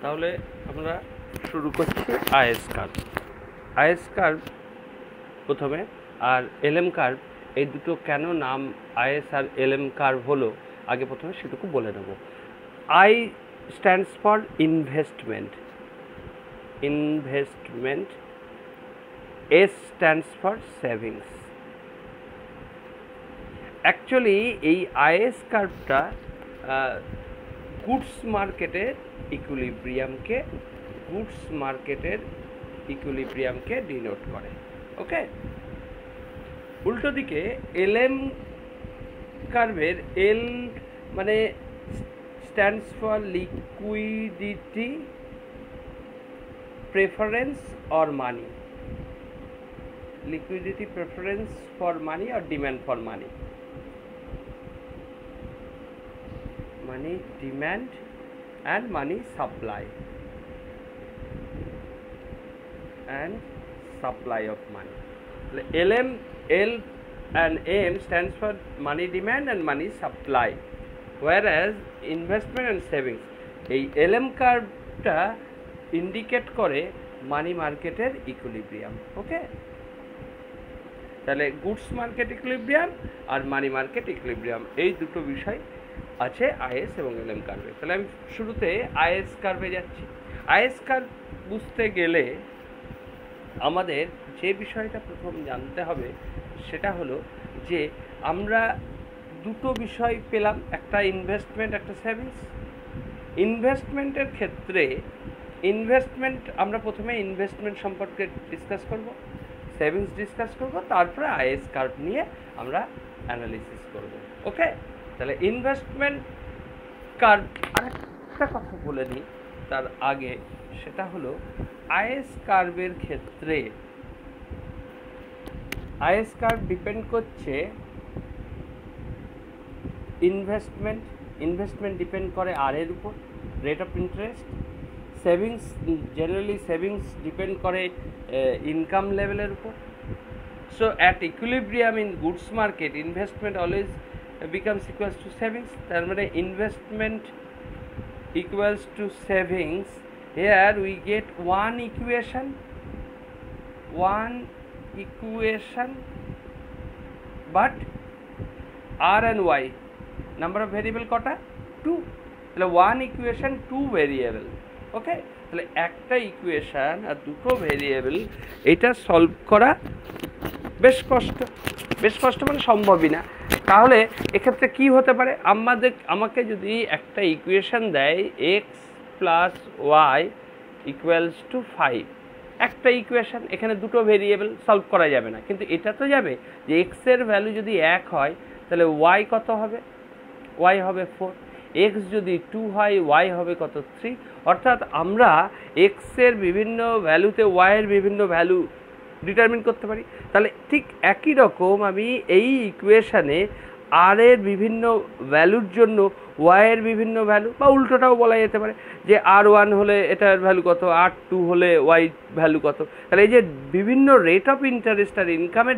তাহলে আমরা শুরু করছি আইএস কার্ভ। আইএস কার্ভ প্রথমে, আর এলএম কার্ভ, এই দুটো কেন নাম আইএস আর এলএম কার্ভ হলো আগে প্রথমে সেটুকু বলে নেব। I stands for investment, S stands for savings. Actually এই আইএস কার্ভটা গুডস মার্কেটের ইকুইলিব্রিয়ামকে ডিনোট করে। ওকে, উল্টো দিকে এলএম কার্ভের এল মানে stands for liquidity preference or money, liquidity preference for money or demand for money, demand and money supply of money. LM, L and M stands for money demand and money supply, whereas investment and savings এই LM কার্ভটা indicate করে মানি মার্কেটের equilibrium. ওকে, তাহলে goods market equilibrium আর money market equilibrium এই দুটো বিষয় আছে is এবং এলএম কার্ভে। তাহলে আমি শুরুতে আইএস কার্ভে যাচ্ছি। আইএস কার্ভ বুঝতে গেলে আমাদের যে বিষয়টা প্রথম জানতে হবে সেটা হলো যে আমরা দুটো বিষয় পেলাম, একটা ইনভেস্টমেন্ট, একটা সেভিংস। ইনভেস্টমেন্টের ক্ষেত্রে আমরা প্রথমে ইনভেস্টমেন্ট সম্পর্কে ডিসকাস করব, সেভিংস ডিসকাস করব, তারপরে আইএস কার্ভ নিয়ে আমরা অ্যানালিসিস করব। ওকে, তাহলে ইনভেস্টমেন্ট কার্ভ, আরেকটা কথা বলে নিই তার আগে, সেটা হলো আইএস কার্ভের ক্ষেত্রে আইএস কার্ভ ডিপেন্ড করছে ইনভেস্টমেন্ট ডিপেন্ড করে আর এর উপর, rate of interest. Savings depend করে ইনকাম লেভেলের উপর। So at equilibrium in goods market investment always becomes equals to savings. তার মানে investment equals to savings. Here we get one equation, but r and y number of variable কটা? 2. তাহলে one equation 2 variable. ওকে, তাহলে একটা equation আর দুটো variable, এটা solve করা বেশ কষ্ট মানে সম্ভবই না। তাহলে এক্ষেত্রে কি হতে পারে, আমাকে যদি একটা ইকুয়েশন দেয় X plus Y equals to 5, একটা ইকুয়েশন, এখানে দুটো ভেরিয়েবল, সলভ করা যাবে না। কিন্তু এটা তো যাবে যে এক্সের ভ্যালু যদি 1 হয় তাহলে ওয়াই কত হবে? ওয়াই হবে 4। এক্স যদি 2 হয় ওয়াই হবে কত? 3। অর্থাৎ আমরা এক্সের বিভিন্ন ভ্যালুতে ওয়াইয়ের বিভিন্ন ভ্যালু ডিটারমিন করতে পারি। তাহলে ঠিক একই রকম আমি এই ইকুয়েশানে আর এর বিভিন্ন ভ্যালুর জন্য ওয়াইয়ের বিভিন্ন ভ্যালু, বা উল্টোটাও বলা যেতে পারে যে R1 হলে এটার ভ্যালু কত, R2 হলে ওয়াই ভ্যালু কত। তাহলে এই যে বিভিন্ন রেট অফ ইন্টারেস্ট আর ইনকামের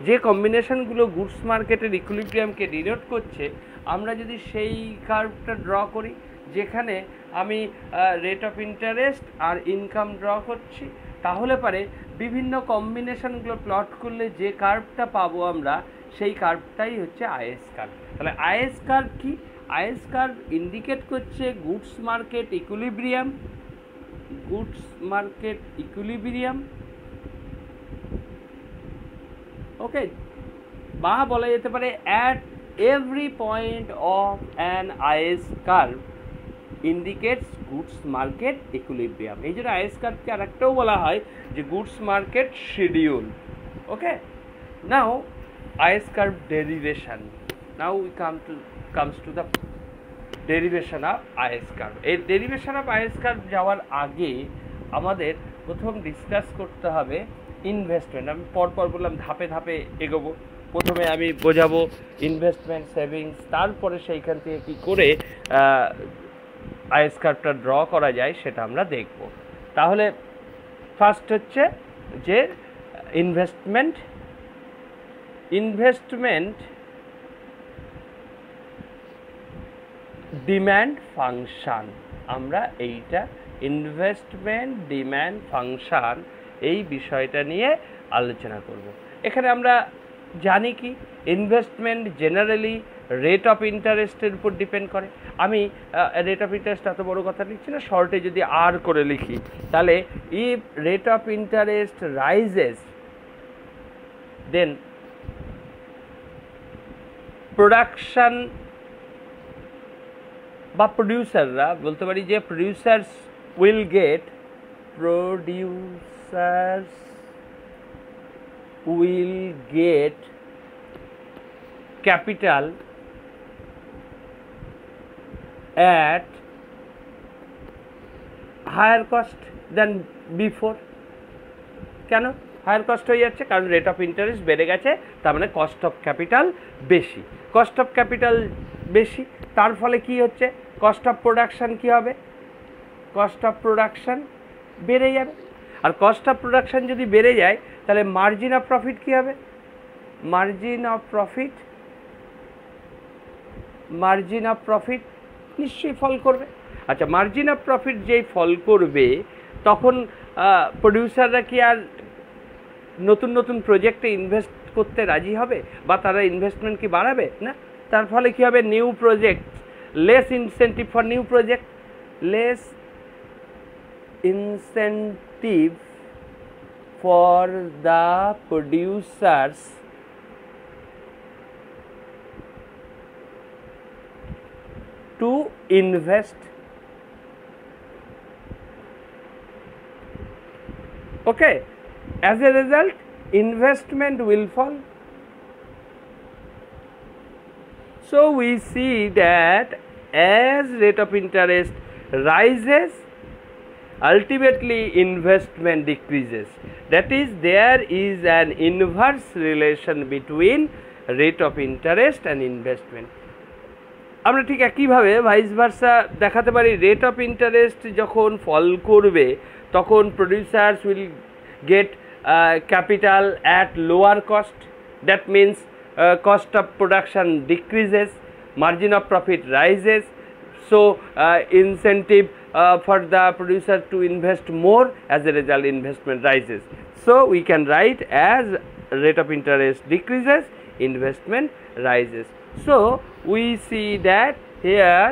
যে কম্বিনেশানগুলো গুডস মার্কেটের ইকুইলিব্রিয়ামকে ডিনোট করছে, আমরা যদি সেই কার্ভটা ড্র করি যেখানে আমি রেট অফ ইন্টারেস্ট আর ইনকাম ড্র করছি, তাহলে পারে বিভিন্ন কম্বিনেশনগুলো প্লট করলে যে কার্ভটা পাবো আমরা, সেই কার্ভটাই হচ্ছে আইএস কার্ভ। তাহলে আইএস কার্ভ কি? আইএস কার্ভ ইন্ডিকেট করছে গুডস মার্কেট ইকুইলিব্রিয়াম, ওকে, বা বলা যেতে পারে at every point of an is curve indicates goods market equilibrium. এই জন্য আইএস কার্ভকে আর একটাও বলা হয় যে goods market schedule. Okay, now is curve derivation. Now we comes to the derivation of is curve. এই ডেরিভেশন অফ আইএস কার্ভ যাওয়ার আগে আমাদের প্রথম ডিসকাস করতে হবে ইনভেস্টমেন্ট। আমি পরপর বললাম, ধাপে ধাপে এগোবো। প্রথমে আমি বোঝাবো ইনভেস্টমেন্ট, সেভিংস, তারপরে সেইখান থেকে কী করে আইএস কার্ভটা ড্র করা যায় সেটা আমরা দেখব। তাহলে ফার্স্ট হচ্ছে যে ইনভেস্টমেন্ট ডিম্যান্ড ফাংশন। আমরা এইটা ইনভেস্টমেন্ট ডিম্যান্ড ফাংশন এই বিষয়টা নিয়ে আলোচনা করব। এখানে আমরা জানি কি ইনভেস্টমেন্ট জেনারেলি রেট অফ ইন্টারেস্টের উপর ডিপেন্ড করে। আমি রেট অফ ইন্টারেস্ট এত বড় কথা লিখছি না, শর্টে যদি আর করে লিখি তাহলে if rate of interest rises then production বা প্রডিউসাররা বলতে পারি যে producers will get capital at higher cost than before। কেন হায়ার কস্ট হয়ে যাচ্ছে? কারণ রেট অফ ইন্টারেস্ট বেড়ে গেছে, তার মানে কস্ট অফ ক্যাপিটাল বেশি। কস্ট অফ ক্যাপিটাল বেশি, তার ফলে কি হচ্ছে? কস্ট অফ প্রোডাকশান কী হবে? কস্ট অফ প্রোডাকশান বেড়ে যাবে। আর কস্ট অফ প্রোডাকশান যদি বেড়ে যায় তাহলে মার্জিন অফ প্রফিট কী হবে? মার্জিন অফ প্রফিট নিশ্চয়ই ফল করবে। আচ্ছা, মার্জিন অফ প্রফিট যেই ফল করবে তখন প্রডিউসাররা কি আর নতুন নতুন প্রজেক্টে ইনভেস্ট করতে রাজি হবে বা তারা ইনভেস্টমেন্ট কি বাড়াবে? না। তার ফলে কি হবে? New project, less incentive for new project, less incentive for the producers to invest। Okay, as a result investment will fall। So we see that as rate of interest rises ultimately investment decreases, that is there is an inverse relation between rate of interest and investment। আমরা ঠিক একইভাবে vice versa দেখাতে পারি। Rate of interest যখন ফল করবে তখন producers will get capital at lower cost, that means cost of production decreases, margin of profit rises, so incentive for the producer to invest more, as a result investment rises. So we can write as rate of interest decreases investment rises। So we see that here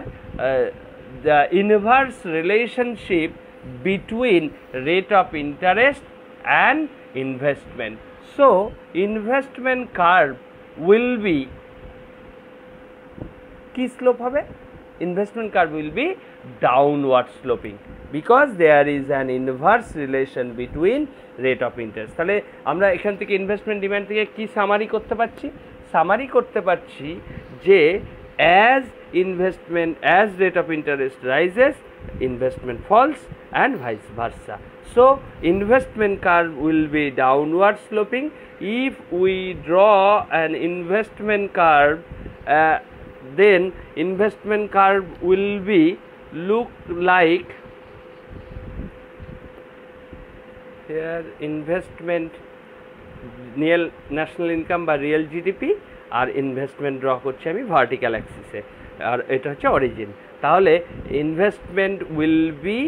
the inverse relationship between rate of interest and investment। So investment curve will be কি slope হবে? Investment curve will be downward sloping because there is an inverse relation between rate of interest। তাহলে আমরা এখান থেকে investment demand থেকে কি summary করতে পারছি? সামারি করতে পারছি যে as rate of interest rises investment falls and vice versa। So investment curve will be downward sloping। If we draw an investment curve then investment curve will be look like here investment national income বা real GDP আর investment draw করছি আমি vertical অ্যাক্সিসে, আর এটা হচ্ছে origin. তাহলে investment will be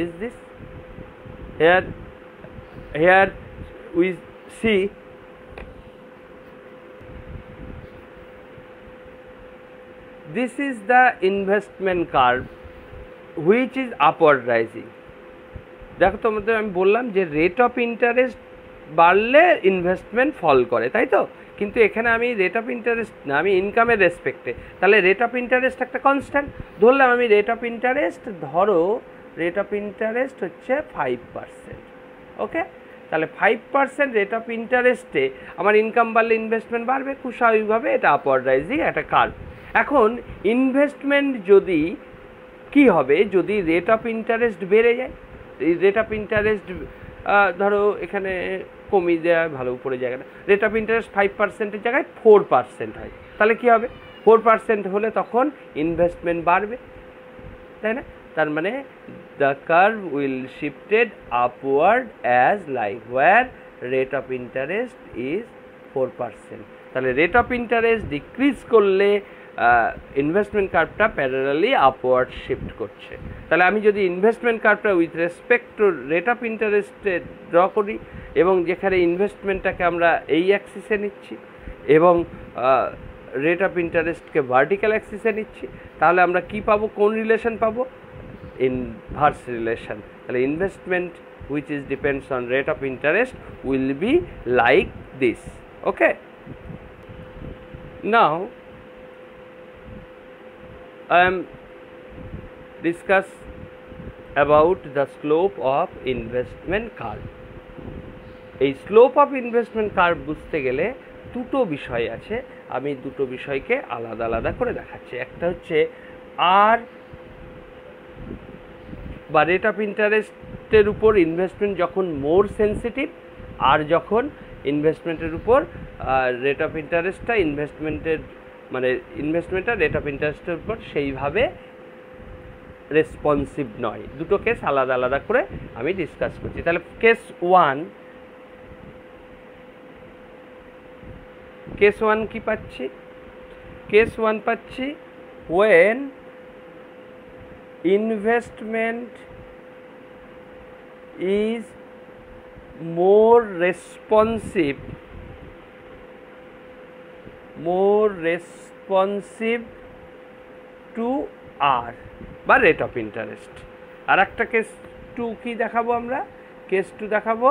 is this here we see this is the investment curve which is upward rising। দেখো তোমাদের আমি বললাম যে রেট অফ ইন্টারেস্ট বাড়লে ইনভেস্টমেন্ট ফল করে, তাই তো? কিন্তু এখানে আমি রেট অফ ইন্টারেস্ট না, আমি ইনকামের রেসপেক্টে। তাহলে রেট অফ ইন্টারেস্ট একটা কনস্ট্যান্ট ধরলাম আমি। রেট অফ ইন্টারেস্ট ধরো রেট অফ ইন্টারেস্ট হচ্ছে 5%। ওকে, তাহলে 5% রেট অফ ইন্টারেস্টে আমার ইনকাম বাড়লে ইনভেস্টমেন্ট বাড়বে, খুব স্বাভাবিকভাবে এটা আপওয়ার্ড রাইজিং একটা কার্ভ। এখন ইনভেস্টমেন্ট যদি কি হবে, যদি রেট অফ ইন্টারেস্ট বেড়ে যায়, রেট অফ ইন্টারেস্ট ধরো এখানে কমিয়ে দেওয়া ভালো, উপরে জায়গাটা রেট অফ ইন্টারেস্ট 5%-এর জায়গায় 4% হয়, তাহলে কী হবে? 4% হলে তখন ইনভেস্টমেন্ট বাড়বে, তাই না? তার মানে the curve will shifted upward as like where rate of interest is 4%। তাহলে রেট অফ ইন্টারেস্ট ডিক্রিজ করলে ইনভেস্টমেন্ট কার্ভটা প্যারালালি আপওয়ার্ড শিফট করছে। তাহলে আমি যদি ইনভেস্টমেন্ট কার্ভটা with respect to rate of ইন্টারেস্টে ড্র করি এবং যেখানে ইনভেস্টমেন্টটাকে আমরা এই অ্যাক্সিসে নিচ্ছি এবং রেট অফ ইন্টারেস্টকে ভার্টিক্যাল অ্যাক্সিসে নিচ্ছি, তাহলে আমরা কি পাবো, কোন রিলেশন পাবো? Inverse relation. তাহলে investment which is depends on rate of interest will be like this. Okay, now I am discuss about the slope of investment curve. এই slope of investment curve বুঝতে গেলে দুটো বিষয় আছে, আমি দুটো বিষয়কে আলাদা আলাদা করে দেখাচ্ছি। একটা হচ্ছে আর বা রেট অফ ইন্টারেস্টের উপর ইনভেস্টমেন্ট যখন মোর সেন্সিটিভ, আর যখন ইনভেস্টমেন্টের উপর রেট অফ ইন্টারেস্টটা ইনভেস্টমেন্টটা রেট অফ ইন্টারেস্টের উপর সেইভাবে রেসপন্সিভ নয়। দুটো কেস আলাদা আলাদা করে আমি ডিসকাস করছি। তাহলে কেস ওয়ান কি পাচ্ছি? কেস ওয়ান পাচ্ছি when investment is more responsive to R বা রেট অফ ইন্টারেস্ট। আর একটা কেস টু কি দেখাবো আমরা? কেস টু দেখাবো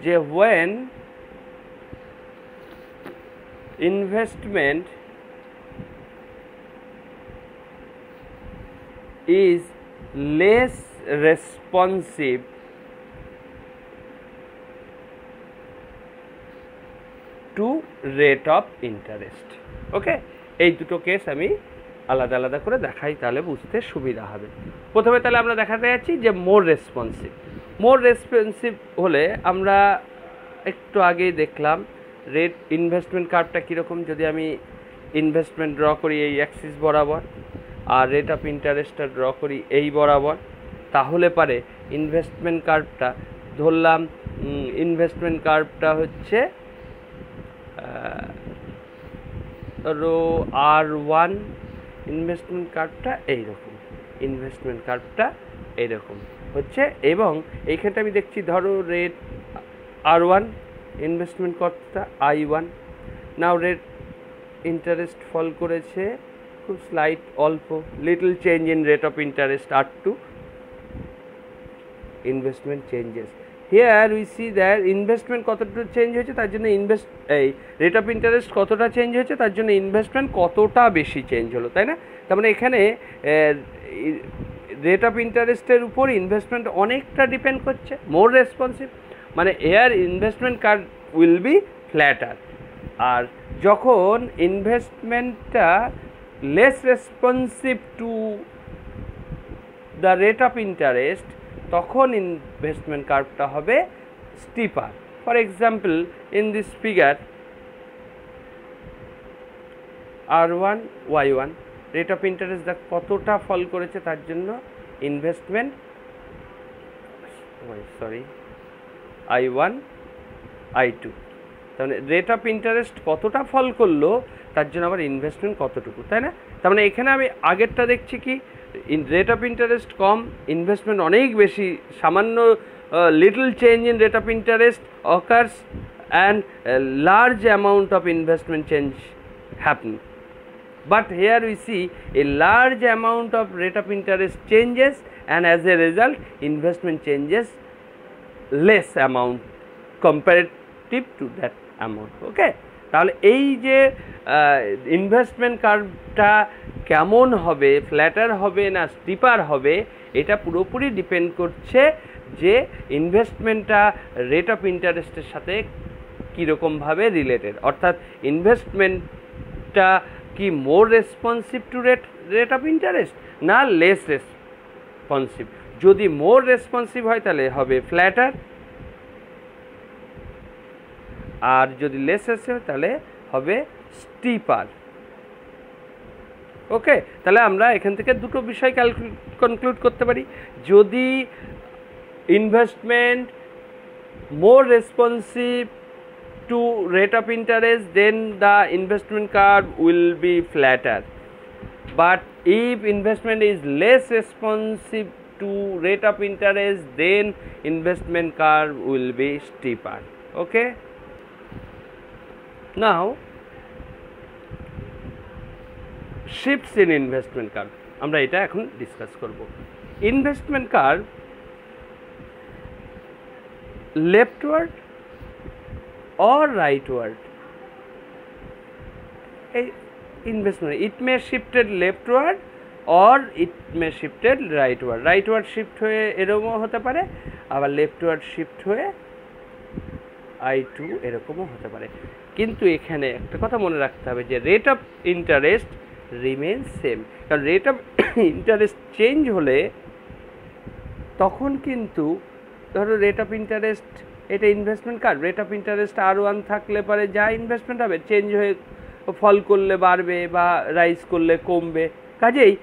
যে when investment is less responsive to rate of interest. ওকে, এই দুটো কেস আমি আলাদা আলাদা করে দেখাই, তাহলে বুঝতে সুবিধা হবে। প্রথমে তাহলে আমরা দেখাতে যাচ্ছি যে মোর রেসপন্সিভ হলে আমরা একটু আগেই দেখলাম রেট ইনভেস্টমেন্ট কার্ভটা কীরকম। যদি আমি ইনভেস্টমেন্ট ড্র করি এই অ্যাক্সিস বরাবর আর রেট অফ ইন্টারেস্টটা ড্র করি এই বরাবর, তাহলে পারে ইনভেস্টমেন্ট কার্ভটা ধরলাম, ইনভেস্টমেন্ট কার্ভটা হচ্ছে ধরো R1, ইনভেস্টমেন্ট কার্ভটা এইরকম হচ্ছে, এবং এইখানটা আমি দেখছি ধরো রেট R1, ইনভেস্টমেন্ট কতটা I1। নাও রেট ইন্টারেস্ট ফল করেছে খুব স্লাইট, অল্প, little change in rate of interest R2, investment changes. Here we see that investment কতটা চেঞ্জ হয়েছে, তার জন্য এই রেট অফ ইন্টারেস্ট কতটা চেঞ্জ হয়েছে, তার জন্য ইনভেস্টমেন্ট কতটা বেশি চেঞ্জ হলো, তাই না? তার মানে এখানে রেট অফ ইন্টারেস্টের উপর ইনভেস্টমেন্ট অনেকটা ডিপেন্ড করছে, মোর রেসপন্সিভ, মানে their investment curve will be flatter. আর যখন ইনভেস্টমেন্টটা less responsive to the rate of interest, তখন ইনভেস্টমেন্ট কার্ভটা হবে steeper. For example in this figure R1 Y1, rate of interest দেখ কতটা ফল করেছে, তার জন্য ইনভেস্টমেন্ট I1 I2, তাহলে রেট অফ ইন্টারেস্ট কতটা ফল করলো তার জন্য আবার ইনভেস্টমেন্ট কতটুকু, তাই না? তার মানে এখানে আমি আগেরটা দেখছি কি rate of interest com, investment অনেক বেশি, সামান্য little change in rate of interest occurs and large amount of investment change happen. But here we see a large amount of rate of interest changes, and as a result investment changes less amount comparative to that amount. Okay, তাহলে এই যে investment কার্ভটা কেমন হবে, platter হবে না stripper হবে, এটা পুরোপুরি ডিপেন্ড করছে যে ইনভেস্টমেন্টটা রেট অফ ইন্টারেস্টের সাথে কীরকমভাবে রিলেটেড, অর্থাৎ ইনভেস্টমেন্টটা কি more responsive to rate of interest না লেস রেসপন্সিভ। যদি মোর রেসপন্সিভ হয় তাহলে হবে ফ্ল্যাটার, আর যদি লেস রেসপন্সিভ তাহলে হবে স্টিপার। ওকে, তাহলে আমরা এখান থেকে দুটো বিষয় কনক্লুড করতে পারি। যদি investment more responsive to rate of interest, then the investment curve will be flatter. but if investment is less responsive to rate of interest, then investment curve will be steeper. Okay, now shifts in investment curve আমরা এটা এখন discuss করব। Investment curve leftward or rightward, investment it may shifted leftward or it may shifted rightward. Rightward shift হয়ে এরকমও হতে পারে, আবার leftward shift হয়ে I2 এরকমও হতে পারে। কিন্তু এখানে একটা কথা মনে রাখতে হবে যে rate of interest remain same, কারণ রেট অফ ইন্টারেস্ট চেঞ্জ হলে তখন কিন্তু ধরো রেট অফ ইন্টারেস্ট, এটা investment curve, rate of interest R1 থাকলে পরে যা ইনভেস্টমেন্ট হবে চেঞ্জ হয়ে ফল করলে বাড়বে বা রাইজ করলে কমবে। কাজেই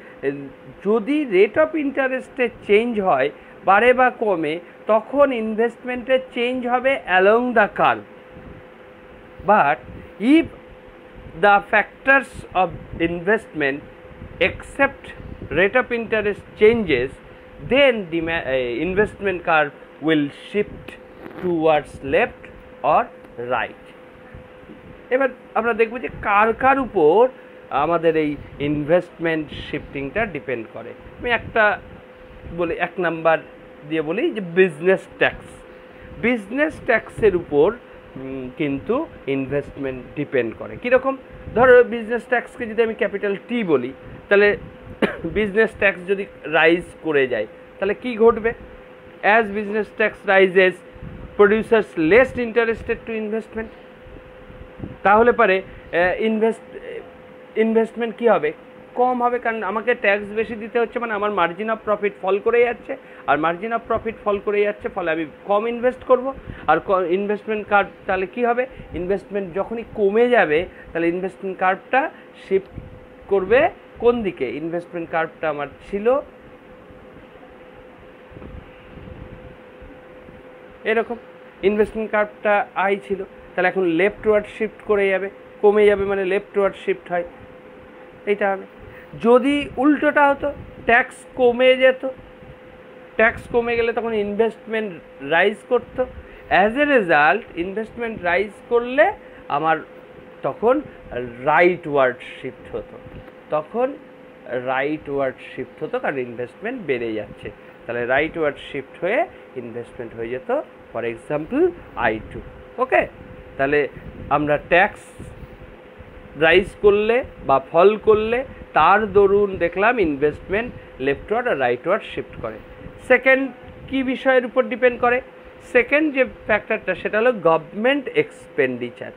যদি রেট অফ ইন্টারেস্টে চেঞ্জ হয় বাড়ে বা কমে, তখন ইনভেস্টমেন্টের চেঞ্জ হবে along the curve. But if the factors of investment except rate of interest changes, then the investment curve will shift towards left or right. এবার আমরা দেখব যে কার উপর আমাদের এই ইনভেস্টমেন্ট শিফটিংটা ডিপেন্ড করে। আমি একটা বলি, এক নাম্বার দিয়ে বলি যে বিজনেস ট্যাক্স। বিজনেস ট্যাক্সের উপর কিন্তু ইনভেস্টমেন্ট ডিপেন্ড করে। কীরকম? ধরো বিজনেস ট্যাক্সকে যদি আমি ক্যাপিটাল টি বলি, তাহলে বিজনেস ট্যাক্স যদি রাইজ করে যায় তাহলে কি ঘটবে? As business tax rises producers less interested to investment, তাহলে পরে ইনভেস্টমেন্ট কী হবে? কম হবে, কারণ আমাকে ট্যাক্স বেশি দিতে হচ্ছে, মানে আমার মার্জিন অফ প্রফিট ফল করে যাচ্ছে, আর মার্জিন অফ প্রফিট ফল করে যাচ্ছে, ফলে আমি কম ইনভেস্ট করব। আর ইনভেস্টমেন্ট কার্ভ তাহলে কী হবে? ইনভেস্টমেন্ট যখনই কমে যাবে তাহলে ইনভেস্টমেন্ট কার্ভটা শিফট করবে কোন দিকে? ইনভেস্টমেন্ট কার্ভটা আমার ছিল এরকম, ইনভেস্টমেন্ট কার্ভটা আই ছিল, তাহলে এখন লেফটওয়ার্ড শিফট করে যাবে, কমে যাবে মানে লেফটওয়ার্ড শিফট হয়, এইটা হবে। যদি উল্টোটা হতো, ট্যাক্স কমে যেত, ট্যাক্স কমে গেলে তখন ইনভেস্টমেন্ট রাইজ করতো, as a result investment rise করলে আমার তখন রাইটওয়ার্ড শিফট হতো, তখন রাইটওয়ার্ড শিফট হতো, কারণ ইনভেস্টমেন্ট বেড়ে যাচ্ছে, তাহলে রাইটওয়ার্ড শিফট হয়ে ইনভেস্টমেন্ট হয়ে যেত ফর এক্সাম্পল I2। ওকে, তাহলে আমরা ট্যাক্স রাইজ করলে বা ফল করলে তার দরুন দেখলাম ইনভেস্টমেন্ট লেফটওয়ার্ড আর রাইটওয়ার্ড শিফট করে। সেকেন্ড কি বিষয়ের উপর ডিপেন্ড করে? সেকেন্ড যে ফ্যাক্টরটা সেটা হলো গভর্নমেন্ট এক্সপেন্ডিচার।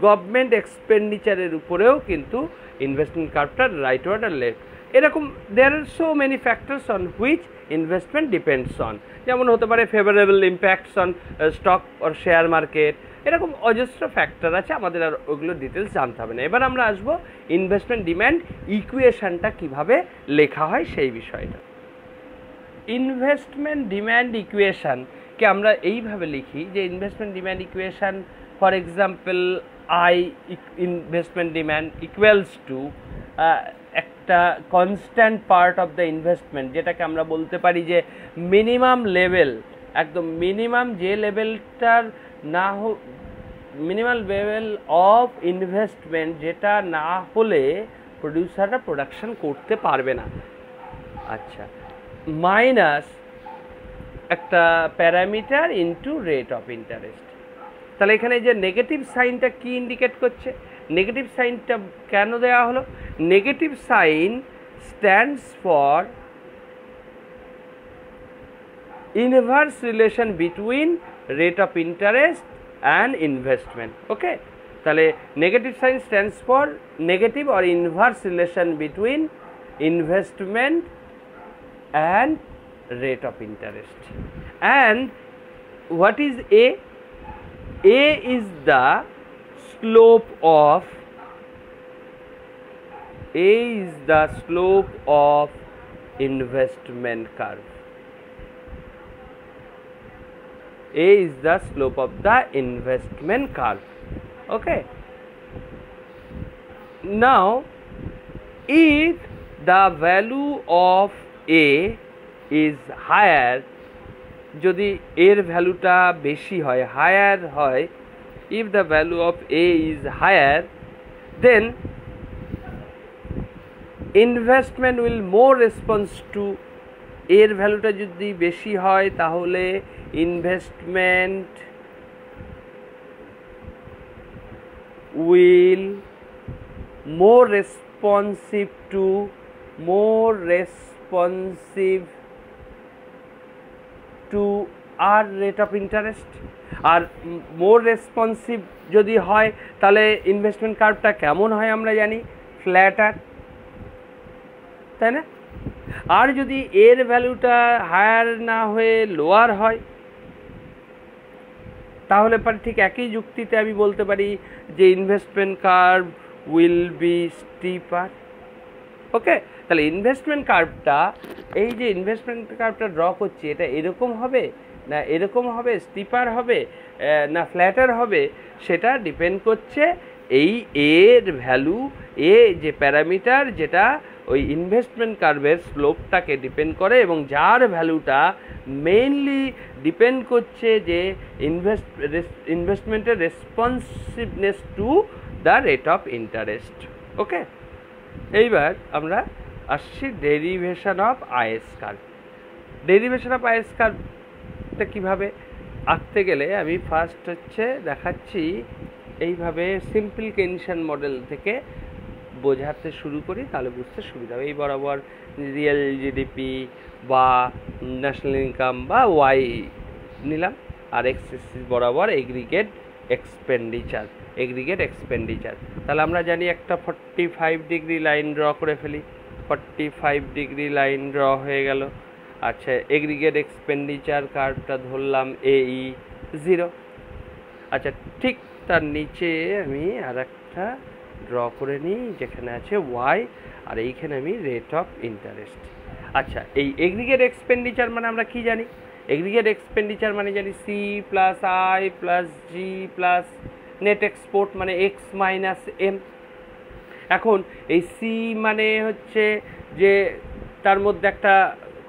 গভর্নমেন্ট এক্সপেন্ডিচারের উপরেও কিন্তু ইনভেস্টমেন্ট কার্ভটা রাইটওয়ার্ড আর লেফট, এরকম there are so many factors on which investment depends on. যেমন হতে পারে favourable impacts on stock or share market, এরকম অজস্র ফ্যাক্টর আছে, আমাদের আর ওগুলো ডিটেলস জানতে হবে না। এবার আমরা আসবো ইনভেস্টমেন্ট ডিম্যান্ড ইকুয়েশনটা কিভাবে লেখা হয় সেই বিষয়টা। ইনভেস্টমেন্ট ডিম্যান্ড ইকুয়েশনকে আমরা এইভাবে লিখি যে investment demand equation for example I investment demand equals to একটা constant part of the investment, যেটাকে আমরা বলতে পারি যে মিনিমাম লেভেল, একদম মিনিমাম যে লেভেলটার না মিনিমাম লেভেল অফ ইনভেস্টমেন্ট যেটা না হলে প্রডিউসাররা প্রোডাকশন করতে পারবে না। আচ্ছা, মাইনাস একটা parameter into rate of interest. তাহলে এখানে যে নেগেটিভ সাইনটা কি ইন্ডিকেট করছে? নেগেটিভ সাইনটা কেন দেওয়া হলো? Negative sign stands for inverse relation between rate of interest and investment. Okay, তাহলে negative sign stands for negative or inverse relation between investment and rate of interest. And what is A? A is the slope of investment curve. A is the slope of the investment curve. Okay, now if the value of a is higher, যদি এর ভ্যালুটা বেশি হয়, higher হয়, if the value of a is higher, then investment will more response to, এর ভ্যালুটা যদি বেশি হয় তাহলে investment will more responsive to our rate of interest. আর মোর রেসপন্সিভ যদি হয় তাহলে ইনভেস্টমেন্ট কার্ভটা কেমন হয় আমরা জানি, ফ্ল্যাটার, তাই না? আর যদি এর ভ্যালুটা হায়ার না হয়ে লোয়ার হয় তাহলে ঠিক একই যুক্তিতে আমি বলতে পারি যে investment curve will be steeper. Okay, তাহলে ইনভেস্টমেন্ট কার্ভটা, এই যে ইনভেস্টমেন্ট কার্ভটা ড্র করছি, এটা এরকম হবে না এরকম হবে, স্টিপার হবে না ফ্ল্যাটার হবে, সেটা ডিপেন্ড করছে এই এর ভ্যালু, এ যে প্যারামিটার যেটা ওই ইনভেস্টমেন্ট কার্ভের স্লোপটাকে ডিপেন্ড করে, এবং যার ভ্যালুটা মেইনলি ডিপেন্ড করছে যে ইনভেস্টমেন্টের responsiveness to the rate of interest. Okay, এইবার আমরা আসছি derivation of IS curve. Derivation of IS কার্ভটা কীভাবে আঁকতে গেলে আমি ফার্স্ট দেখাচ্ছি এইভাবে সিম্পল কেইনশিয়ান মডেল থেকে বোঝাতে শুরু করি, তাহলে বুঝতে সুবিধা হবে। এই বরাবর রিয়েল জিডিপি বা ন্যাশনাল ইনকাম বা ওয়াই নিলাম, আর এক্স এক্সিস বরাবর এগ্রিগেট এক্সপেন্ডিচার। তাহলে আমরা জানি একটা 45 ডিগ্রি লাইন ড্র করে ফেলি, 45 ডিগ্রি লাইন ড্র হয়ে গেল। আচ্ছা, এগ্রিগেট এক্সপেন্ডিচার কার্ভটা ধরলাম এই 0। আচ্ছা, ঠিক তার নিচে আমি আর একটা ড্র করে নিই যেখানে আছে ওয়াই, আর এইখানে আমি রেট অফ ইন্টারেস্ট। আচ্ছা, এই এগ্রিগেট এক্সপেন্ডিচার মানে আমরা কি জানি? এগ্রিগেট এক্সপেন্ডিচার মানে জানি C plus I plus G plus net export মানে এক্স মাইনাস এম। এখন এই সি মানে হচ্ছে যে তার মধ্যে একটা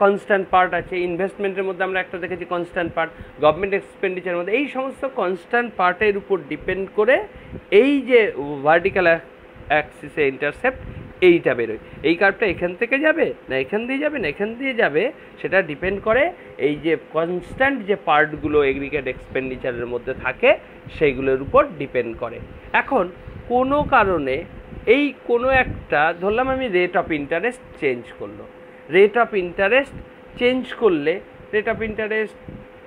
কনস্ট্যান্ট পার্ট আছে, ইনভেস্টমেন্টের মধ্যে আমরা একটা দেখেছি কনস্ট্যান্ট পার্ট, গভর্নমেন্ট এক্সপেন্ডিচারের মধ্যে এই সমস্ত কনস্ট্যান্ট পার্টের উপর ডিপেন্ড করে এই যে ভার্টিক্যাল অ্যাক্সিসে ইন্টারসেপ্ট এইটা বেরোয়। এই কার্ভটা এখান থেকে যাবে না এখান দিয়ে যাবে না এখান দিয়ে যাবে, সেটা ডিপেন্ড করে এই যে কনস্ট্যান্ট যে পার্টগুলো এগ্রিগেট এক্সপেন্ডিচারের মধ্যে থাকে সেইগুলোর উপর ডিপেন্ড করে। এখন কোনো কারণে এই কোনো একটা ধরলাম আমি রেট অফ ইন্টারেস্ট চেঞ্জ করলো, রেট অফ ইন্টারেস্ট চেঞ্জ করলে রেট অফ ইন্টারেস্ট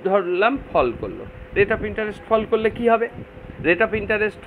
ধরলাম ফল করলো, রেট অফ ইন্টারেস্ট ফল করলে কি হবে? Rate of interest